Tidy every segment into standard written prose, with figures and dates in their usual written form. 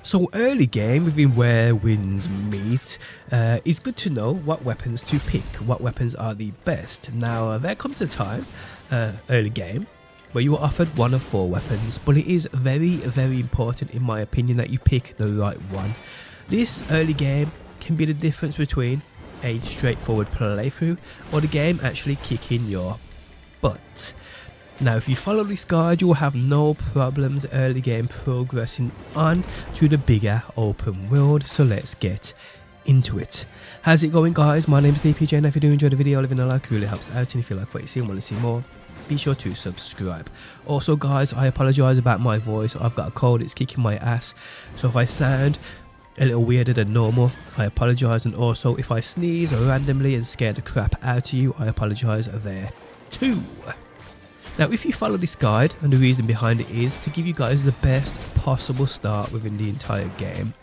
So early game within where wins meet, it's good to know what weapons to pick, what weapons are the best. Now there comes a time, early game, where you are offered one of 4 weapons, but it is very important in my opinion that you pick the right one. This early game can be the difference between a straightforward playthrough or the game actually kicking your butt. Now if you follow this guide, you will have no problems early game progressing on to the bigger open world, so let's get into it. How's it going guys? My name is DPJ, and if you do enjoy the video, leaving a like really helps out, and if you like what you see and want to see more, be sure to subscribe. Also guys, I apologise about my voice. I've got a cold, it's kicking my ass, so if I sound a little weirder than normal, I apologise, and also if I sneeze randomly and scare the crap out of you, I apologise there too. Now if you follow this guide, and the reason behind it is to give you guys the best possible start within the entire game.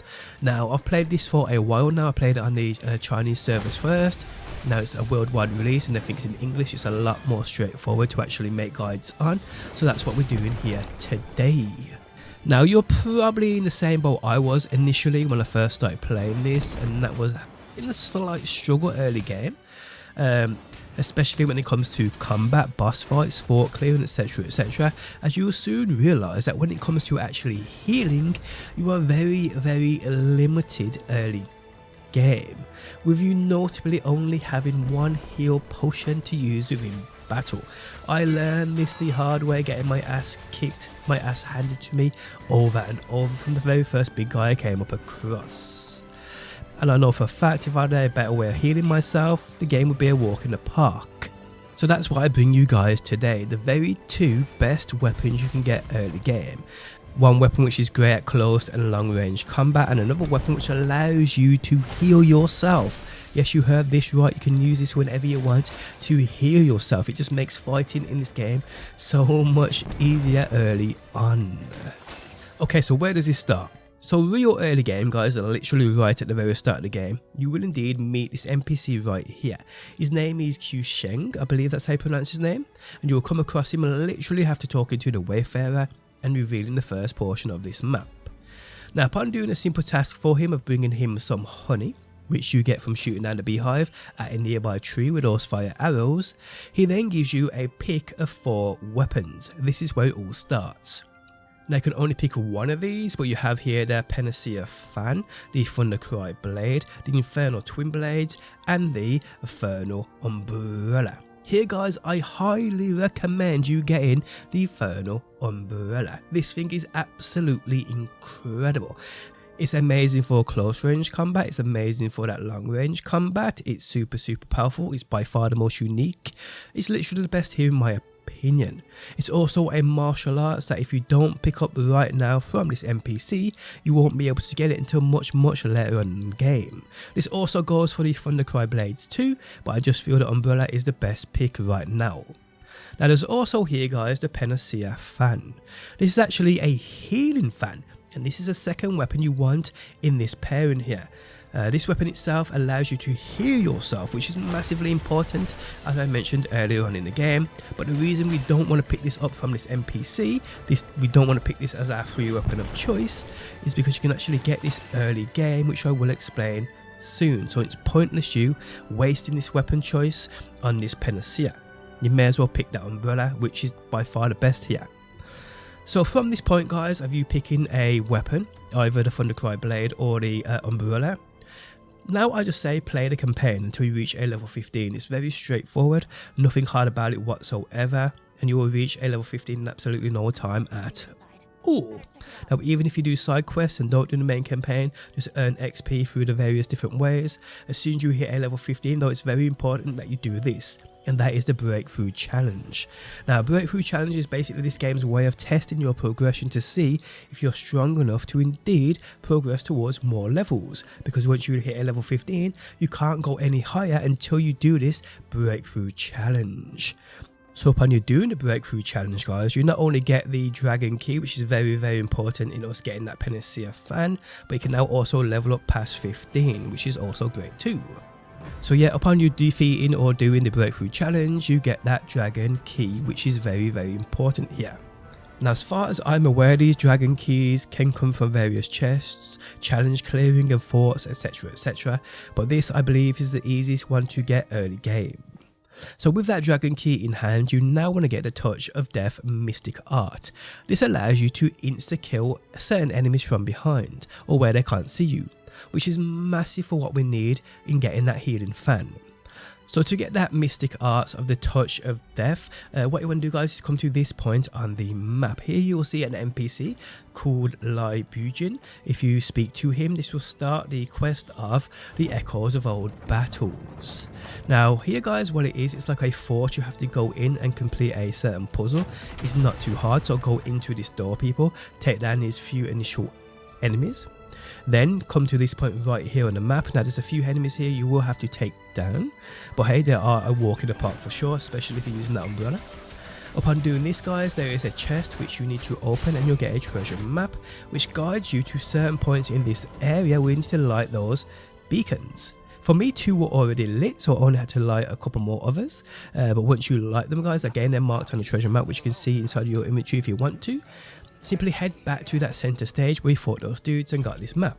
Now I've played this for a while now. I played it on the Chinese servers first. Now it's a worldwide release and everything's in English. It's a lot more straightforward to actually make guides on, so that's what we're doing here today. Now you're probably in the same boat I was initially when I first started playing this, and that was in a slight struggle early game. Especially when it comes to combat, boss fights, fort clearing, etc, as you will soon realise that when it comes to actually healing, you are very limited early game, with you notably only having one heal potion to use within battle. I learned this the hard way, getting my ass kicked, my ass handed to me over and over from the very first big guy I came up across. And I know for a fact if I had a better way of healing myself, the game would be a walk in the park. So that's why I bring you guys today the very 2 best weapons you can get early game. One weapon which is great at close and long range combat, and another weapon which allows you to heal yourself. Yes, you heard this right, you can use this whenever you want to heal yourself. It just makes fighting in this game so much easier early on. Okay, so where does this start? So real early game guys are literally right at the very start of the game. You will indeed meet this NPC right here. His name is Q Sheng, I believe that's how you pronounce his name. And you will come across him and literally have to talk into the Wayfarer and revealing the first portion of this map. Now upon doing a simple task for him of bringing him some honey, which you get from shooting down the beehive at a nearby tree with those fire arrows, he then gives you a pick of 4 weapons. This is where it all starts. Now you can only pick one of these, but you have here the Penecea fan, the Thundercry blade, the Infernal twin blades, and the Infernal umbrella. Here guys, I highly recommend you getting the Infernal umbrella. This thing is absolutely incredible. It's amazing for close range combat, it's amazing for that long range combat, it's super powerful, it's by far the most unique. It's literally the best here in my opinion. It's also a martial arts that if you don't pick up right now from this NPC, you won't be able to get it until much later on in the game. This also goes for the Thundercry blades too, but I just feel the umbrella is the best pick right now. Now there's also here guys the Penecea fan. This is actually a healing fan, and this is a second weapon you want in this pairing here. This weapon itself allows you to heal yourself, which is massively important as I mentioned earlier on in the game. But the reason we don't want to pick this up from this NPC, we don't want to pick this as our free weapon of choice, is because you can actually get this early game, which I will explain soon. So it's pointless you wasting this weapon choice on this Penecea. You may as well pick that umbrella, which is by far the best here. So from this point guys, of you picking a weapon, either the Thundercry blade or the umbrella, now I just say play the campaign until you reach a level 15. It's very straightforward, nothing hard about it whatsoever, and you will reach a level 15 in absolutely no time at all. Now even if you do side quests and don't do the main campaign, just earn XP through the various different ways. As soon as you hit a level 15 though, it's very important that you do this, and that is the breakthrough challenge. Now breakthrough challenge is basically this game's way of testing your progression to see if you're strong enough to indeed progress towards more levels, because once you hit a level 15 you can't go any higher until you do this breakthrough challenge. So upon you doing the breakthrough challenge guys, you not only get the dragon key, which is very important in us getting that Penecea fan, but you can now also level up past 15, which is also great too. So yeah, upon you defeating or doing the breakthrough challenge, you get that dragon key, which is very important here. Now, as far as I'm aware, these dragon keys can come from various chests, challenge clearing and forts, etc, etc, but this I believe is the easiest one to get early game. So with that dragon key in hand, you now want to get the Touch of Death Mystic Art. This allows you to insta-kill certain enemies from behind, or where they can't see you, which is massive for what we need in getting that healing fan. So to get that Mystic Arts of the Touch of Death, what you want to do guys is come to this point on the map. Here you will see an NPC called Lai Bujin. If you speak to him, this will start the quest of the Echoes of Old Battles. Now here guys, what it is, it's like a fort. You have to go in and complete a certain puzzle. It's not too hard, so go into this door people, take down these few initial enemies. Then come to this point right here on the map. Now there's a few enemies here you will have to take down, but hey, they are a walk in the park for sure, especially if you're using that umbrella. Upon doing this guys, there is a chest which you need to open and you'll get a treasure map which guides you to certain points in this area where you need to light those beacons. For me, 2 were already lit, so I only had to light a couple more others, but once you light them guys, again they're marked on the treasure map which you can see inside your inventory if you want to. Simply head back to that center stage where we fought those dudes and got this map.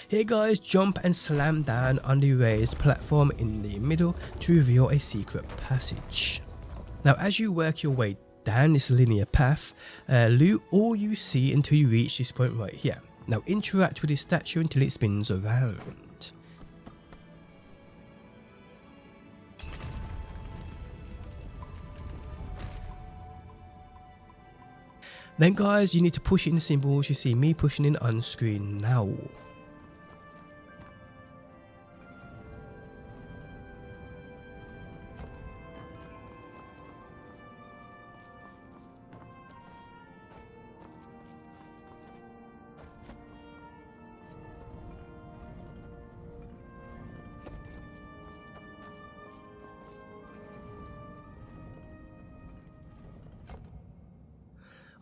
Here guys, jump and slam down on the raised platform in the middle to reveal a secret passage. Now as you work your way down this linear path, loot all you see until you reach this point right here. Now interact with this statue until it spins around. Then guys, you need to push in the symbols you see me pushing in on screen now.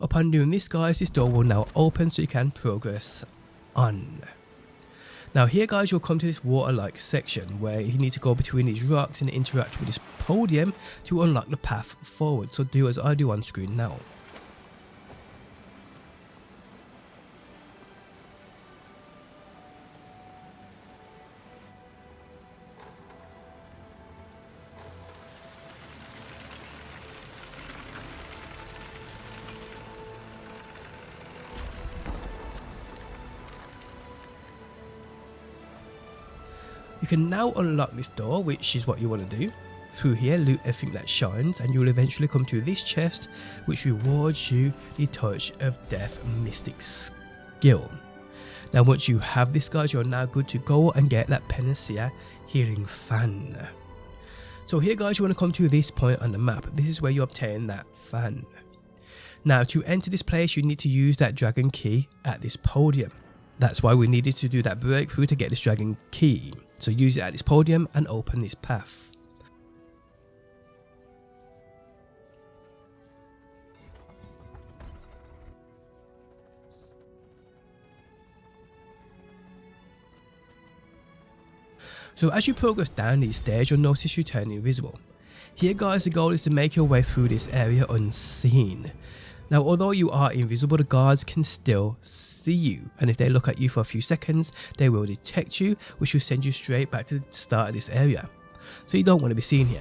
Upon doing this guys, this door will now open so you can progress on. Now here guys, you'll come to this water like section where you need to go between these rocks and interact with this podium to unlock the path forward, so do as I do on screen now. You can now unlock this door, which is what you want to do. Through here, loot everything that shines, and you will eventually come to this chest, which rewards you the Touch of Death Mystic skill. Now once you have this guys, you're now good to go and get that Penecea healing fan. So here guys, you want to come to this point on the map. This is where you obtain that fan. Now to enter this place, you need to use that dragon key at this podium. That's why we needed to do that breakthrough to get this dragon key. So use it at this podium and open this path. So as you progress down these stairs, you'll notice you turn invisible. Here guys, the goal is to make your way through this area unseen. Now although you are invisible, the guards can still see you, and if they look at you for a few seconds, they will detect you, which will send you straight back to the start of this area. So you don't want to be seen here.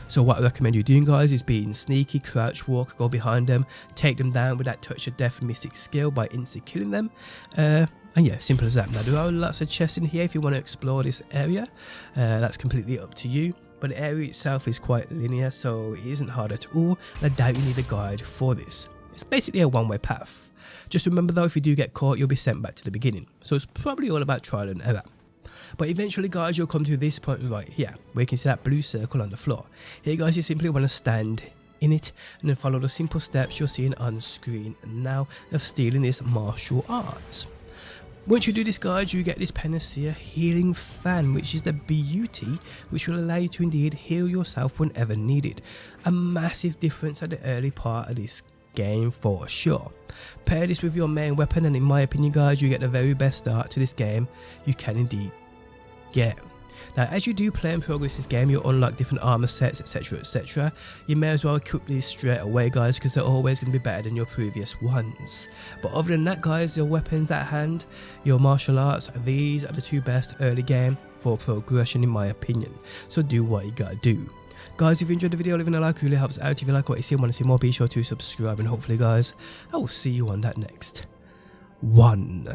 So what I recommend you doing guys is being sneaky, crouch walk, go behind them, take them down with that Touch of Death Mystic skill by instantly killing them. And yeah, simple as that. Now there are lots of chests in here if you want to explore this area. That's completely up to you. But the area itself is quite linear, so it isn't hard at all. And I doubt you need a guide for this. It's basically a one-way path. Just remember though, if you do get caught, you'll be sent back to the beginning. So it's probably all about trial and error. But eventually guys, you'll come to this point right here, where you can see that blue circle on the floor. Here guys, you simply want to stand in it and then follow the simple steps you're seeing on screen now of stealing this martial arts. Once you do this guys, you get this Penecea healing fan, which is the beauty which will allow you to indeed heal yourself whenever needed. A massive difference at the early part of this game for sure. Pair this with your main weapon and in my opinion guys, you get the very best start to this game you can indeed get. Now, as you do play and progress this game, you'll unlock different armor sets, etc, etc. You may as well equip these straight away, guys, because they're always going to be better than your previous ones. But other than that, guys, your weapons at hand, your martial arts, these are the 2 best early game for progression in my opinion. So do what you gotta do. Guys, if you enjoyed the video, leaving a like really helps out. If you like what you see and want to see more, be sure to subscribe, and hopefully, guys, I will see you on that next one.